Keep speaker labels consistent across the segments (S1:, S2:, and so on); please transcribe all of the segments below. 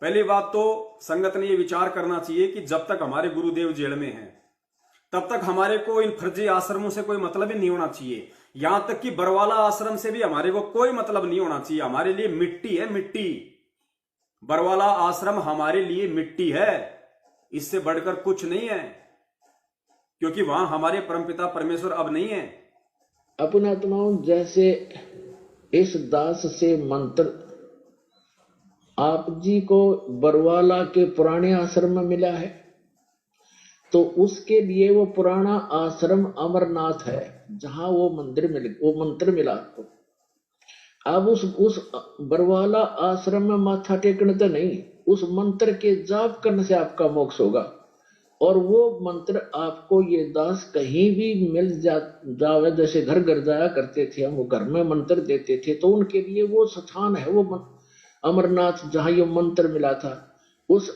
S1: पहली बात तो संगत ने ये विचार करना चाहिए कि जब तक हमारे गुरुदेव जेल में हैं तब तक हमारे को इन फर्जी आश्रमों से कोई मतलब ही नहीं होना चाहिए। यहां तक कि बरवाला आश्रम से भी हमारे को कोई मतलब नहीं होना चाहिए। हमारे लिए मिट्टी है, मिट्टी। बरवाला आश्रम हमारे लिए मिट्टी है, इससे बढ़कर कुछ नहीं है, क्योंकि वहां हमारे परमपिता परमेश्वर अब नहीं है।
S2: अपन आत्माओं, जैसे इस दास से मंत्र आप जी को बरवाला के पुराने आश्रम में मिला है, तो उसके लिए वो पुराना आश्रम अमरनाथ है, जहां वो मंत्र मिला आपको। अब उस बरवाला आश्रम में माथा टेकने तो नहीं, उस मंत्र के जाप करने से आपका मोक्ष होगा। और वो मंत्र आपको ये दास कहीं भी मिल जावे, जैसे घर घर जाया करते थे हम, वो घर में मंत्र देते थे, तो उनके लिए वो स्थान है, वो अमरनाथ, जहां ये मंत्र मिला था। उस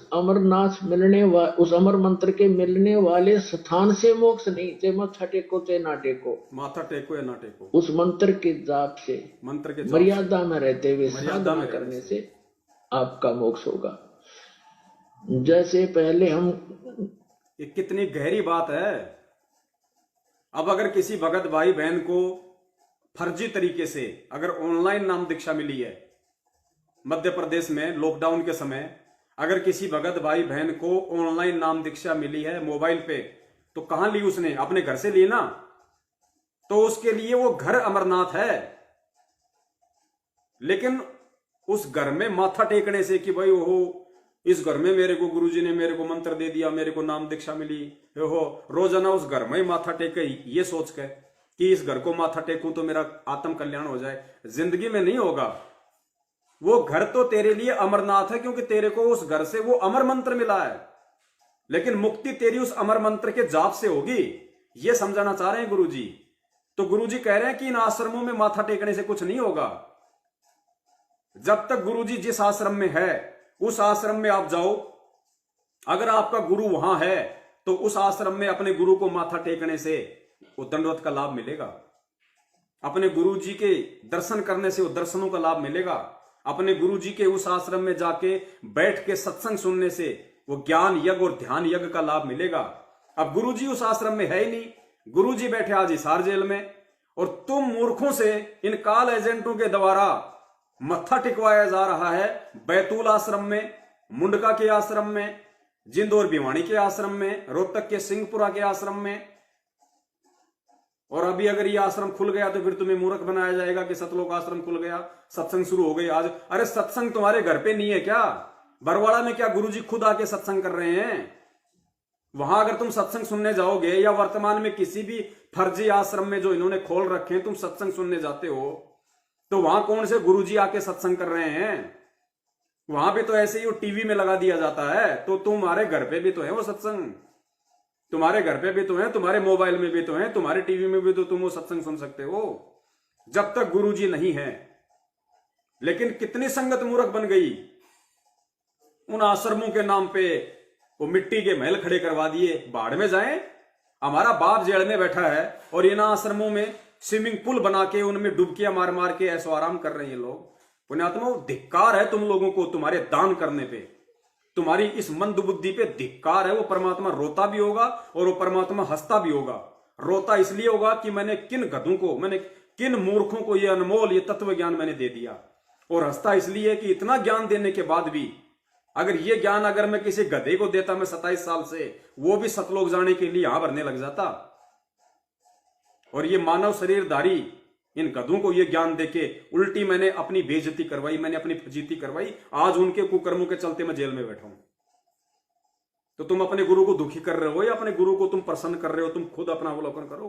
S2: उस अमर मंत्र के मिलने वाले स्थान से मोक्ष नहीं, चे माथा टेको चे ना टेको,
S1: माथा टेको या ना टेको,
S2: उस मंत्र के जाप से,
S1: मंत्र के
S2: मर्यादा में रहते हुए साधना करने से आपका मोक्ष होगा। जैसे पहले हम,
S1: ये कितनी गहरी बात है। अब अगर किसी भगत भाई बहन को फर्जी तरीके से अगर ऑनलाइन नाम दीक्षा मिली है, मध्य प्रदेश में लॉकडाउन के समय अगर किसी भगत भाई बहन को ऑनलाइन नाम दीक्षा मिली है मोबाइल पे, तो कहां ली उसने? अपने घर से ली ना। तो उसके लिए वो घर अमरनाथ है। लेकिन उस घर में माथा टेकने से कि भाई ओहो, इस घर में मेरे को गुरुजी ने मेरे को मंत्र दे दिया, मेरे को नाम दीक्षा मिली, हो रोजाना उस घर में ही माथा टेके, ये सोच के कि इस घर को माथा टेकूं तो मेरा आत्म कल्याण हो जाए, जिंदगी में नहीं होगा। वो घर तो तेरे लिए अमरनाथ है, क्योंकि तेरे को उस घर से वो अमर मंत्र मिला है, लेकिन मुक्ति तेरी उस अमर मंत्र के जाप से होगी। ये समझाना चाह रहे हैं गुरुजी। तो गुरुजी कह रहे हैं कि इन आश्रमों में माथा टेकने से कुछ नहीं होगा। जब तक गुरुजी जिस आश्रम में है उस आश्रम में आप जाओ, अगर आपका गुरु वहां है तो उस आश्रम में अपने गुरु को माथा टेकने से वो दंडवत का लाभ मिलेगा। अपने गुरु जी के दर्शन करने से वो दर्शनों का लाभ मिलेगा। अपने गुरु जी के उस आश्रम में जाके बैठ के सत्संग सुनने से वो ज्ञान यज्ञ और ध्यान यज्ञ का लाभ मिलेगा। अब गुरु जी उस आश्रम में है ही नहीं, गुरु जी बैठे आज हिसार जेल में, और तुम मूर्खों से इन काल एजेंटों के द्वारा मत्था टिकवाया जा रहा है बैतूल आश्रम में, मुंडका के आश्रम में, जिंद और भिवानी के आश्रम में, रोहतक के सिंहपुरा के आश्रम में। और अभी अगर ये आश्रम खुल गया तो फिर तुम्हें मूर्ख बनाया जाएगा कि सतलोक आश्रम खुल गया, सत्संग शुरू हो गई आज। अरे सत्संग तुम्हारे घर पे नहीं है क्या? बरवाड़ा में क्या गुरुजी खुद आके सत्संग कर रहे हैं? वहां अगर तुम सत्संग सुनने जाओगे, या वर्तमान में किसी भी फर्जी आश्रम में जो इन्होंने खोल रखे हैं तुम सत्संग सुनने जाते हो, तो वहां कौन से गुरुजी आके सत्संग कर रहे हैं? वहां पे तो ऐसे ही वो टीवी में लगा दिया जाता है। तो तुम्हारे घर पे भी तो है वो सत्संग, तुम्हारे घर पे भी तो है, तुम्हारे मोबाइल में भी तो है, तुम्हारे टीवी में भी तो तुम वो सत्संग सुन सकते हो, जब तक गुरुजी नहीं है। लेकिन कितनी संगत मूर्ख बन गई, उन आश्रमों के नाम पे वो मिट्टी के महल खड़े करवा दिए। बाढ़ में जाएं, हमारा बाप जेल में बैठा है और इन आश्रमों में स्विमिंग पूल बना के उनमें डुबकियां मार मार के ऐसो आराम कर रहे हैं लोग। पुण्यात्मा, धिक्कार है तुम लोगों को, तुम्हारे दान करने पे, तुम्हारी इस मंद बुद्धि पे धिक्कार है। वो परमात्मा रोता भी होगा और वो परमात्मा हंसता भी होगा। रोता इसलिए होगा कि मैंने किन गधों को, मैंने किन मूर्खों को ये अनमोल, ये तत्व ज्ञान मैंने दे दिया। और हंसता इसलिए कि इतना ज्ञान देने के बाद भी, अगर ये ज्ञान अगर मैं किसी गधे को देता मैं 27 साल से, वो भी सतलोक जाने के लिए यहां भरने लग जाता। और ये मानव शरीरधारी इन गधों को ये ज्ञान देके उल्टी मैंने अपनी बेइज्जती करवाई, मैंने अपनी फजीती करवाई। आज उनके कुकर्मों के चलते मैं जेल में बैठा हूं। तो तुम अपने गुरु को दुखी कर रहे हो या अपने गुरु को तुम प्रसन्न कर रहे हो? तुम खुद अपना अवलोकन करो।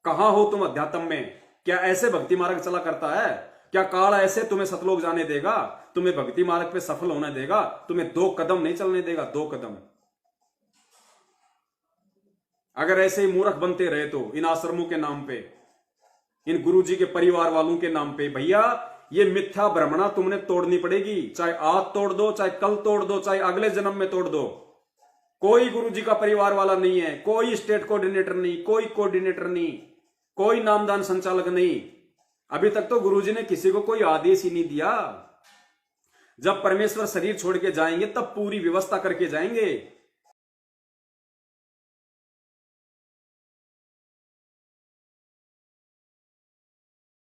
S1: कहां हो तुम अध्यात्म में? क्या ऐसे भक्ति मार्ग चला करता है? क्या काल ऐसे तुम्हें सतलोक जाने देगा? तुम्हें भक्ति मार्ग पे सफल होने देगा? तुम्हें 2 कदम नहीं चलने देगा, 2 कदम। अगर ऐसे ही मूर्ख बनते रहे तो इन आश्रमों के नाम पे, इन गुरुजी के परिवार वालों के नाम पे, भैया ये मिथ्या भ्रमणा तुमने तोड़नी पड़ेगी। चाहे आज तोड़ दो, चाहे कल तोड़ दो, चाहे अगले जन्म में तोड़ दो। कोई गुरुजी का परिवार वाला नहीं है, कोई स्टेट कोऑर्डिनेटर नहीं, कोई कोऑर्डिनेटर नहीं, कोई नामदान संचालक नहीं। अभी तक तो गुरुजी ने किसी को कोई आदेश ही नहीं दिया। जब परमेश्वर शरीर छोड़ के जाएंगे तब पूरी व्यवस्था करके जाएंगे।